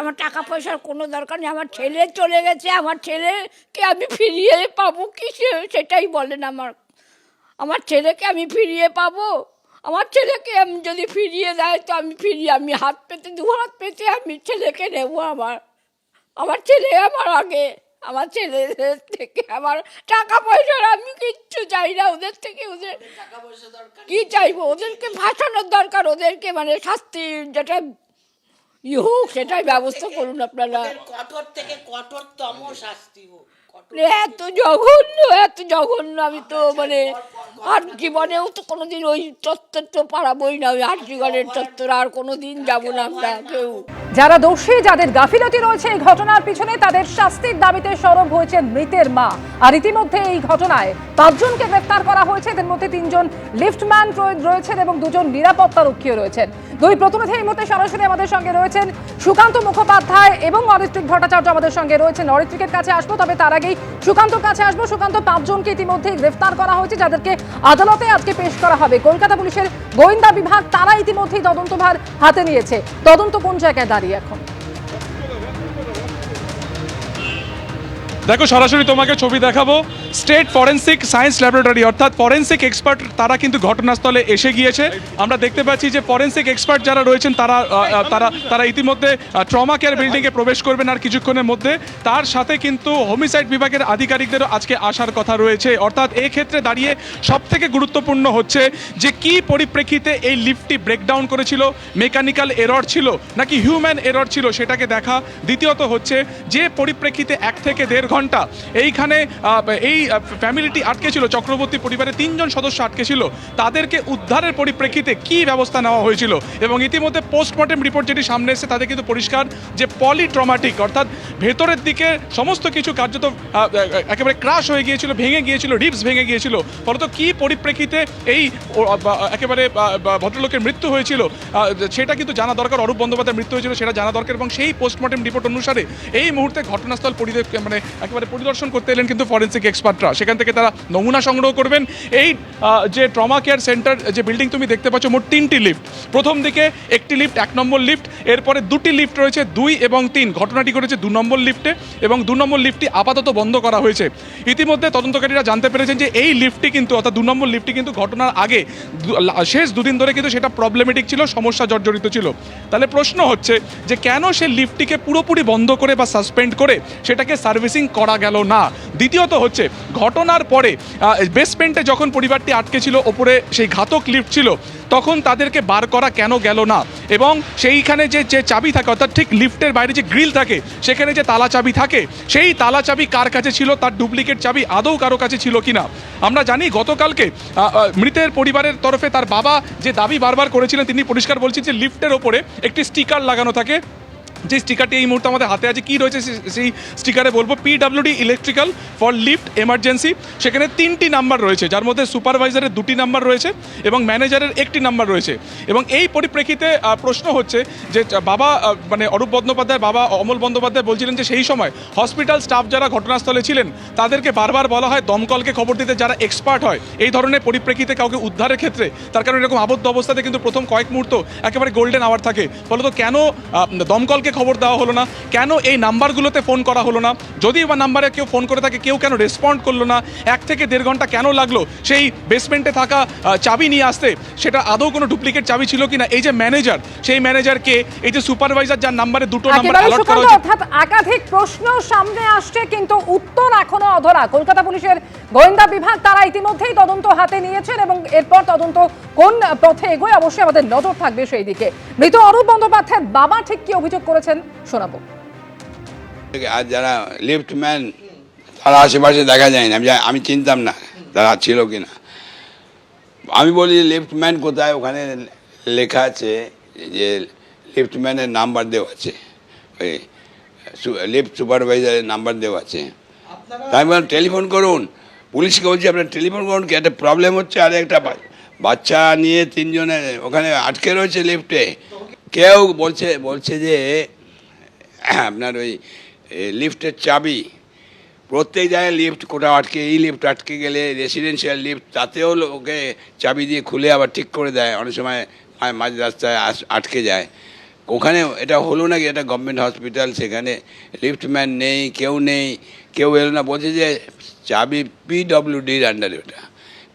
আমার টাকা পয়সার কোনো দরকার নেই, আমার ছেলে চলে গেছে, আমার ছেলেকে আমি ফিরিয়ে পাবো কি সেটাই বলেন। আমার ছেলেকে আমি ফিরিয়ে পাবো? আমার ছেলেকে আমি যদি ফিরিয়ে দেয় তো আমি হাত পেতে দু হাত পেতে আমি ছেলেকে নেবো। আমার ছেলে আমার আগে, আমার ছেলেদের থেকে আমার টাকা পয়সার আমি কিচ্ছু চাই না ওদের থেকে। ওদের কি চাইবো? ওদেরকে ফাঁসানোর দরকার, ওদেরকে মানে শাস্তি যেটা হোক সেটাই ব্যবস্থা করুন আপনারা। কঠোর থেকে কঠোরতম শাস্তি হোক। এত জঘন্য আমি তো মানে আর জীবনেও তো কোনোদিন ওই চত্বর তো পারাবই না, ওই আর্যগণের চত্বর আর কোনোদিন যাবো না আমরা কেউ। যারা দোষী, যাদের গাফিলতি রয়েছে এই ঘটনার পিছনে, তাদের শাস্তির দাবিতে সরব হয়েছেন মৃতের মা। আর ইতিমধ্যে এই ঘটনায় 5 জনকে গ্রেফতার করা হয়েছে। এদের মধ্যে 3 জন লিফটম্যান রয়েছেন এবং 2 জন নিরাপত্তা রক্ষীও রয়েছেন। দুই প্রতিনিধি এই মুহূর্তে সরাসরি আমাদের সঙ্গে রয়েছেন। সুকান্ত মুখোপাধ্যায় এবং অরিত্রিক ভট্টাচার্য আমাদের সঙ্গে রয়েছেন। অরিত্রিকের কাছে আসবো, তবে তার আগেই সুকান্তর কাছে আসবো। সুকান্ত, 5 জনকে ইতিমধ্যে গ্রেফতার করা হয়েছে, যাদেরকে আদালতে আজকে পেশ করা হবে। কলকাতা পুলিশের গোয়েন্দা বিভাগ তারা ইতিমধ্যেই তদন্তভার হাতে নিয়েছে। তদন্ত কোন জায়গায় দাঁড়িয়ে এখন? দেখো, সরাসরি তোমাকে ছবি দেখাবো। স্টেট ফরেন্সিক সায়েন্স ল্যাবরেটরি অর্থাৎ ফরেন্সিক এক্সপার্ট তারা কিন্তু ঘটনাস্থলে এসে গিয়েছে। আমরা দেখতে পাচ্ছি যে ফরেন্সিক এক্সপার্ট যারা রয়েছেন তারা তারা তারা ইতিমধ্যে ট্রমা কেয়ার বিল্ডিংয়ে প্রবেশ করবেন আর কিছুক্ষণের মধ্যে। তার সাথে কিন্তু হোমিসাইড বিভাগের আধিকারিকদেরও আজকে আসার কথা রয়েছে। অর্থাৎ এই ক্ষেত্রে দাঁড়িয়ে সবথেকে গুরুত্বপূর্ণ হচ্ছে যে কি পরিপ্রেক্ষিতে এই লিফটটি ব্রেকডাউন করেছিল, মেকানিক্যাল এরর ছিল নাকি হিউম্যান এরর ছিল সেটাকে দেখা। দ্বিতীয়ত হচ্ছে যে পরিপ্রেক্ষিতে 1 থেকে 1.5 ঘন্টা এইখানে এই ফ্যামিলিটি আটকে ছিল, চক্রবর্তী পরিবারের 3 জন সদস্য আটকে ছিল, তাদেরকে উদ্ধারের পরিপ্রেক্ষিতে কি ব্যবস্থা নেওয়া হয়েছিল। এবং ইতিমধ্যে পোস্টমর্টেম রিপোর্ট যেটি সামনে এসেছে তাতে কিন্তু পরিষ্কার যে পলিট্রমাটিক অর্থাৎ ভেতরের দিকে সমস্ত কিছু কার্যত একেবারে ক্রাশ হয়ে গিয়েছিল, ভেঙে গিয়েছিল, রিবস ভেঙে গিয়েছিল। ফলত কি পরিপ্রেক্ষিতে এই একেবারে ভদ্রলোকের মৃত্যু হয়েছিল সেটা কিন্তু জানা দরকার। অরূপ বন্দ্যোপাধ্যায়ের মৃত্যু হয়েছিল সেটা জানা দরকার। এবং সেই পোস্টমর্টেম রিপোর্ট অনুসারে এই মুহূর্তে ঘটনাস্থল মানে একেবারে পরিদর্শন করতে এলেন কিন্তু ফরেন্সিক এক্সপার্টরা। সেখান থেকে তারা নমুনা সংগ্রহ করবেন। এই যে ট্রমা কেয়ার সেন্টার যে বিল্ডিং তুমি দেখতে পাচ্ছ, মোট 3টি লিফট। প্রথম দিকে একটি লিফট 1 নম্বর লিফট, এরপরে 2টি লিফট রয়েছে 2 এবং 3। ঘটনাটি করেছে 2 নম্বর লিফটে এবং 2 নম্বর লিফটটি আপাতত বন্ধ করা হয়েছে। ইতিমধ্যে তদন্তকারীরা জানতে পেরেছেন যে এই লিফটটি কিন্তু অর্থাৎ 2 নম্বর লিফটটি কিন্তু ঘটনার আগে শেষ 2 দিন ধরে কিন্তু সেটা প্রবলেমেটিক ছিল, সমস্যা জর্জরিত ছিল। তাহলে প্রশ্ন হচ্ছে যে কেন সে লিফটটিকে পুরোপুরি বন্ধ করে বা সাসপেন্ড করে সেটাকে সার্ভিসিং করা গেল না। দ্বিতীয়ত হচ্ছে ঘটনার পরে বেসমেন্টে যখন পরিবারটি আটকে ছিল, ওপরে সেই ঘাতক লিফট ছিল, তখন তাদেরকে বার করা কেন গেল না। এবং সেইখানে যে চাবি থাকে অর্থাৎ ঠিক লিফটের বাইরে যে গ্রিল থাকে সেখানে যে তালা চাবি থাকে, সেই তালা চাবি কার কাছে ছিল, তার ডুপ্লিকেট চাবি আদৌ কারো কাছে ছিল কিনা। আমরা জানি গতকালকে মৃতের পরিবারের তরফে তার বাবা যে দাবি বারবার করেছিলেন, তিনি পরিষ্কার বলছেন যে লিফটের ওপরে একটি স্টিকার লাগানো থাকে। যে স্টিকারটি এই মুহূর্তে আমাদের হাতে আছে, কি রয়েছে সেই স্টিকারে বলবো PWD electrical for lift emergency. সেখানে 3টি নাম্বার রয়েছে, যার মধ্যে সুপারভাইজারের 2টি নাম্বার রয়েছে এবং ম্যানেজারের 1টি নাম্বার রয়েছে। এবং এই পরিপ্রেক্ষিতে প্রশ্ন হচ্ছে যে বাবা মানে অরূপ বন্দ্যোপাধ্যায় বাবা অমল বন্দ্যোপাধ্যায় বলছিলেন যে সেই সময় হসপিটাল স্টাফ যারা ঘটনাস্থলে ছিলেন তাদেরকে বারবার বলা হয় দমকলকে খবর দিতে, যারা এক্সপার্ট হয় এই ধরনের পরিপ্রেক্ষিতে কাউকে উদ্ধারের ক্ষেত্রে। তার কারণ এরকম আবদ্ধ অবস্থাতে কিন্তু প্রথম কয়েক মুহূর্ত একেবারে গোল্ডেন আওয়ার থাকে। ফলত কেন দমকলকে খবর দেওয়া হলো না, কেন এই নাম্বারগুলোতে ফোন করা হলো না, যদি বা নাম্বারে কেউ ফোন করে থাকে কেউ কেন রেসপন্ড করলো না, 1 থেকে 1.5 ঘন্টা কেন লাগলো সেই বেসমেন্টে থাকা চাবি নিয়ে আসতে, সেটা আদৌ কোনো ডুপ্লিকেট চাবি ছিল কিনা, এই যে ম্যানেজার সেই ম্যানেজার কে, এই যে সুপারভাইজার যার নাম্বারে 2টো নাম্বার অ্যালার্ট করা হয়েছে। অর্থাৎ একাধিক প্রশ্ন সামনে আসছে কিন্তু উত্তর এখনো অধরা। কলকাতা পুলিশের গোয়েন্দা বিভাগ তারা ইতিমধ্যেই তদন্ত হাতে নিয়েছেন এবং এরপর তদন্ত কোন পথে এগোয় অবশ্যই আমাদের নজর থাকবে সেই দিকে। মৃত অরূপ বন্দ্যোপাধ্যায়ের বাবা ঠিক কি অভিযোগ করেছেন শোনাবো। আর যারা লিফটম্যান তারা আশেপাশে দেখা যায় না, আমি চিনতাম না তারা ছিল কিনা। আমি বলি লিফটম্যান কোথায়, ওখানে লেখা আছে যে লিফটম্যানের নাম্বার দেওয়া আছে, ওই লিফট সুপারভাইজারের নাম্বার দেওয়া আছে। তাই আমি বললাম টেলিফোন করুন, পুলিশকে বলছি আপনার টেলিফোন করুন, কি একটা প্রবলেম হচ্ছে। আর একটা বাচ্চা নিয়ে 3 জনে ওখানে আটকে রয়েছে লিফটে। কেউ বলছে যে আপনার ওই লিফটের চাবি প্রত্যেক জায়গায় লিফট কোথাও আটকে, এই লিফট আটকে গেলে রেসিডেন্সিয়াল লিফট তাতেও ওকে চাবি দিয়ে খুলে আবার ঠিক করে দেয়, অনেক সময় মাঝ রাস্তায় আটকে যায়। ওখানে এটা হলো নাকি, এটা গভর্নমেন্ট হসপিটাল, সেখানে লিফটম্যান নেই, কেউ এলো না, বলছে যে চাবি পিডব্লিউডির আন্ডারে, ওটা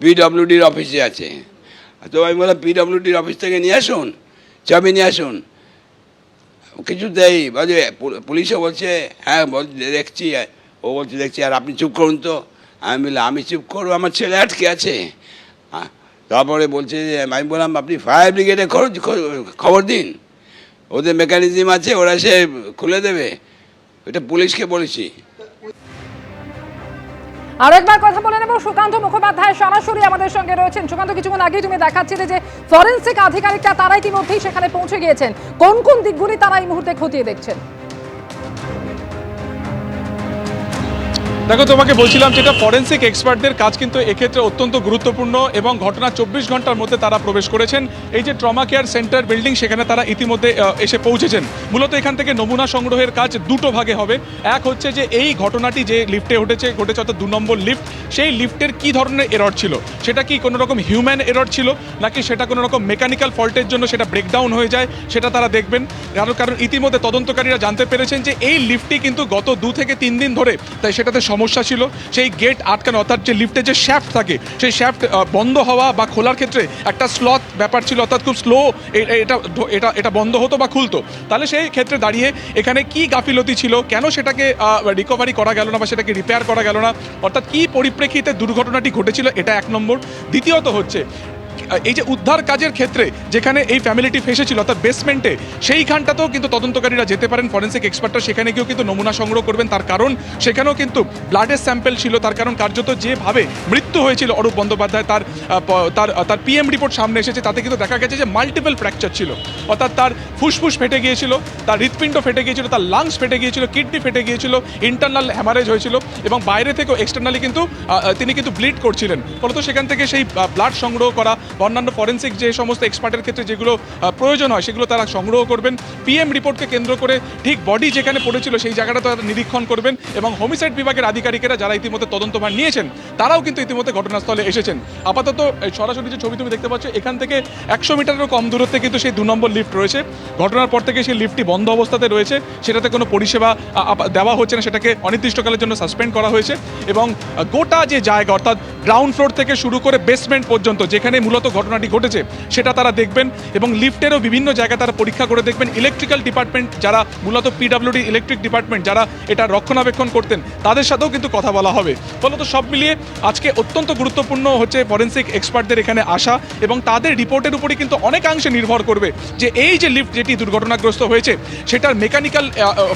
পিডব্লিউডির অফিসে আছে। তো আমি বললাম পিডব্লিউডির অফিস থেকে নিয়ে আসুন, চাবি নিয়ে আসুন, কিছুতেই বলছে, পুলিশও বলছে হ্যাঁ দেখছি, ও বলছে দেখছি, আর আপনি চুপ করুন তো। আমি বললাম আমি চুপ করবো, আমার ছেলে আটকে আছে। তারপরে বলছে যে, আমি বললাম আপনি ফায়ার ব্রিগেডে খবর দিন, ওদের মেকানিজম আছে, ওরা সে খুলে দেবে, এটা পুলিশকে বলেছি। আর একবার কথা বলে নেব, সুকান্ত মুখোপাধ্যায় সরাসরি আমাদের সঙ্গে রয়েছেন। সুকান্ত, কিছুক্ষণ আগেই তুমি দেখাচ্ছিলে যে ফরেন্সিক আধিকারিকরা তারা ইতিমধ্যেই সেখানে পৌঁছে গিয়েছেন, কোন কোন দিকগুলি তারা এই মুহূর্তে খতিয়ে দেখছেন? দেখো, তোমাকে বলছিলাম যেটা ফরেন্সিক এক্সপার্টদের কাজ কিন্তু এক্ষেত্রে অত্যন্ত গুরুত্বপূর্ণ, এবং ঘটনা 24 ঘন্টার মধ্যে তারা প্রবেশ করেছেন এই যে ট্রমা কেয়ার সেন্টার বিল্ডিং, সেখানে তারা ইতিমধ্যে এসে পৌঁছেছেন। মূলত এখান থেকে নমুনা সংগ্রহের কাজ দুটো ভাগে হবে। এক হচ্ছে যে এই ঘটনাটি যে লিফটে ঘটেছে অর্থাৎ 2 নম্বর লিফট, সেই লিফটের কি ধরনের এরর ছিল, সেটা কি কোনো রকম হিউম্যান এরর ছিল, নাকি সেটা কোনো রকম মেকানিক্যাল ফল্টের জন্য সেটা ব্রেকডাউন হয়ে যায়, সেটা তারা দেখবেন। কারণ ইতিমধ্যে তদন্তকারীরা জানতে পেরেছেন যে এই লিফটটি কিন্তু গত 2 থেকে 3 দিন ধরে তাই সেটাতে সমস্যা ছিল, সেই গেট আটকানো, অর্থাৎ যে লিফটের যে শ্যাফট থাকে সেই শ্যাফট বন্ধ হওয়া বা খোলার ক্ষেত্রে একটা স্লথ ব্যাপার ছিল, অর্থাৎ খুব স্লো এটা বন্ধ হতো বা খুলতো। তাহলে সেই ক্ষেত্রে দাঁড়িয়ে এখানে কি গাফিলতি ছিল, কেন সেটাকে রিকভারি করা গেল না বা সেটাকে রিপেয়ার করা গেল না, অর্থাৎ কি পরিপ্রেক্ষিতে দুর্ঘটনাটি ঘটেছিল, এটা 1 নম্বর। দ্বিতীয়ত হচ্ছে এই যে উদ্ধার কাজের ক্ষেত্রে যেখানে এই ফ্যামিলিটি ফেসেছিল অর্থাৎ বেসমেন্টে, সেইখানটাতেও কিন্তু তদন্তকারীরা যেতে পারেন, ফরেন্সিক এক্সপার্টরা সেখানে গিয়েও কিন্তু নমুনা সংগ্রহ করবেন। তার কারণ সেখানেও কিন্তু ব্লাডের স্যাম্পেল ছিল, তার কারণ কার্যত যেভাবে মৃত্যু হয়েছিল অরূপ বন্দ্যোপাধ্যায়, তার পিএম রিপোর্ট সামনে এসেছে, তাতে কিন্তু দেখা গেছে যে মাল্টিপল ফ্র্যাকচার ছিল, অর্থাৎ তার ফুসফুস ফেটে গিয়েছিল, তার হৃৎপিণ্ড ফেটে গিয়েছিল, তার লাংস ফেটে গিয়েছিল, কিডনি ফেটে গিয়েছিল, ইন্টারনাল হ্যামারেজ হয়েছিল, এবং বাইরে থেকেও এক্সটার্নালি কিন্তু তিনি কিন্তু ব্লিড করছিলেন। ফলত সেখান থেকে সেই ব্লাড সংগ্রহ করা, অন্যান্য ফরেন্সিক যে সমস্ত এক্সপার্টের ক্ষেত্রে যেগুলো প্রয়োজন হয় সেগুলো তারা সংগ্রহ করবেন। পিএম রিপোর্টকে কেন্দ্র করে ঠিক বডি যেখানে পড়েছিল সেই জায়গাটা তারা নিরীক্ষণ করবেন, এবং হোমিসাইড বিভাগের আধিকারিকেরা যারা ইতিমধ্যে তদন্তভার নিয়েছেন তারাও কিন্তু ইতিমধ্যে ঘটনাস্থলে এসেছেন। আপাতত সরাসরি যে ছবি তুমি দেখতে পাচ্ছ, এখান থেকে 100 মিটারেরও কম দূরত্বে কিন্তু সেই 2 নম্বর লিফট রয়েছে। ঘটনার পর থেকে সেই লিফটটি বন্ধ অবস্থাতে রয়েছে, সেটাতে কোনো পরিষেবা দেওয়া হচ্ছে না, সেটাকে অনির্দিষ্টকালের জন্য সাসপেন্ড করা হয়েছে। এবং গোটা যে জায়গা অর্থাৎ গ্রাউন্ড ফ্লোর থেকে শুরু করে বেসমেন্ট পর্যন্ত যেখানে মূলত ঘটনাটি ঘটেছে সেটা তারা দেখবেন, এবং লিফটেরও বিভিন্ন জায়গায় তারা পরীক্ষা করে দেখবেন। ইলেকট্রিক্যাল ডিপার্টমেন্ট যারা মূলত পিডব্লিউডি ইলেকট্রিক ডিপার্টমেন্ট যারা এটা রক্ষণাবেক্ষণ করতেন তাদের সাথেও কিন্তু কথা বলা হবে। ফলত সব মিলিয়ে আজকে অত্যন্ত গুরুত্বপূর্ণ হচ্ছে ফরেন্সিক এক্সপার্টদের এখানে আসা, এবং তাদের রিপোর্টের উপরই কিন্তু অনেকাংশে নির্ভর করবে যে এই যে লিফট যেটি দুর্ঘটনাগ্রস্ত হয়েছে সেটার মেকানিক্যাল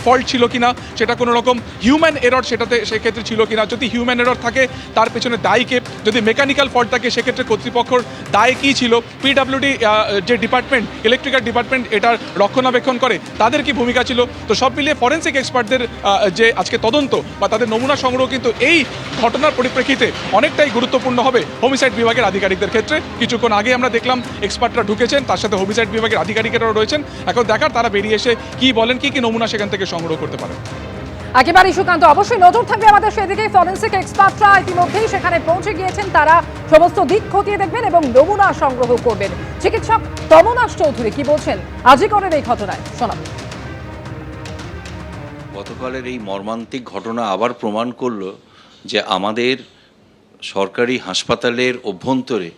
ফল্ট ছিল কিনা, সেটা কোনো রকম হিউম্যান এরর সেটাতে সেক্ষেত্রে ছিল কিনা। যদি হিউম্যান এরর থাকে তার পেছনে দায়ী কে, যদি মেকানিক্যাল ফল্ট থাকে সেক্ষেত্রে কর্তৃপক্ষর দায় কী ছিল, পিডব্লিউডি যে ডিপার্টমেন্ট ইলেকট্রিক্যাল ডিপার্টমেন্ট এটার রক্ষণাবেক্ষণ করে তাদের কি ভূমিকা ছিল। তো সব মিলিয়ে ফরেন্সিক এক্সপার্টদের যে আজকে তদন্ত বা তাদের নমুনা সংগ্রহ কিন্তু এই ঘটনার পরিপ্রেক্ষিতে অনেকটাই গুরুত্বপূর্ণ হবে হোমিসাইড বিভাগের আধিকারিকদের ক্ষেত্রে। কিছুক্ষণ আগে আমরা দেখলাম এক্সপার্টরা ঢুকেছেন, তার সাথে হোমিসাইড বিভাগের আধিকারিকেরাও রয়েছেন। এখন দেখার তারা বেরিয়ে এসে কি বলেন, কি নমুনা সেখান থেকে সংগ্রহ করতে পারে। একেবারেই সুকান্ত, অবশ্যই নজর থাকবে আমাদের সেদিকে। ফরেন্সিক এক্সপার্টরা ইতিমধ্যেই সেখানে পৌঁছে গিয়েছেন, তারা সমস্ত দিক খতিয়ে দেখবেন এবং নমুনা সংগ্রহ করবেন। চিকিৎসক তমনাশ চৌধুরী কি বলছেন আজিকরের এই ঘটনায়, শোনাব। গতকালের এই মর্মান্তিক ঘটনা আবার প্রমাণ করলো যে আমাদের সরকারি হাসপাতালের অভ্যন্তরে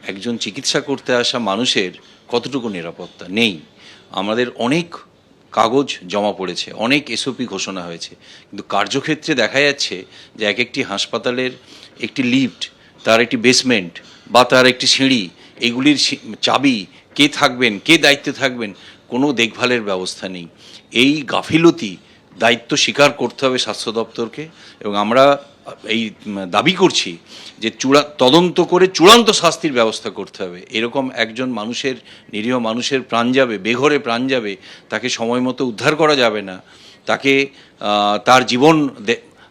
একজন চিকিৎসা করতে আসা মানুষের কতটুকু নিরাপত্তা নেই। আমাদের অনেক কাগজ জমা পড়েছে, অনেক এসওপি ঘোষণা হয়েছে, কিন্তু কার্যক্ষেত্রে দেখা যাচ্ছে যে এক একটি হাসপাতালের একটি লিফট, তার একটি বেসমেন্ট বা তার একটি সিঁড়ি, এগুলির চাবি কে থাকবেন, কে দায়িত্বে থাকবেন, কোনো দেখভালের ব্যবস্থা নেই। এই গাফিলতি দায়িত্ব স্বীকার করতে হবে স্বাস্থ্য দপ্তরকে, এবং আমরা এই দাবি করছি যে তদন্ত করে চূড়ান্ত শাস্তির ব্যবস্থা করতে হবে। এরকম একজন মানুষের, নিরীহ মানুষের প্রাণ যাবে, বেঘরে প্রাণ যাবে, তাকে সময় মতো উদ্ধার করা যাবে না, তাকে তার জীবন,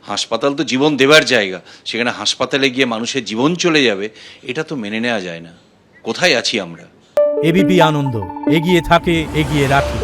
হাসপাতাল তো জীবন দেবার জায়গা, সেখানে হাসপাতালে গিয়ে মানুষের জীবন চলে যাবে, এটা তো মেনে নেওয়া যায় না। কোথায় আছি আমরা? এবিপি আনন্দ এগিয়ে থাকে, এগিয়ে রাখে।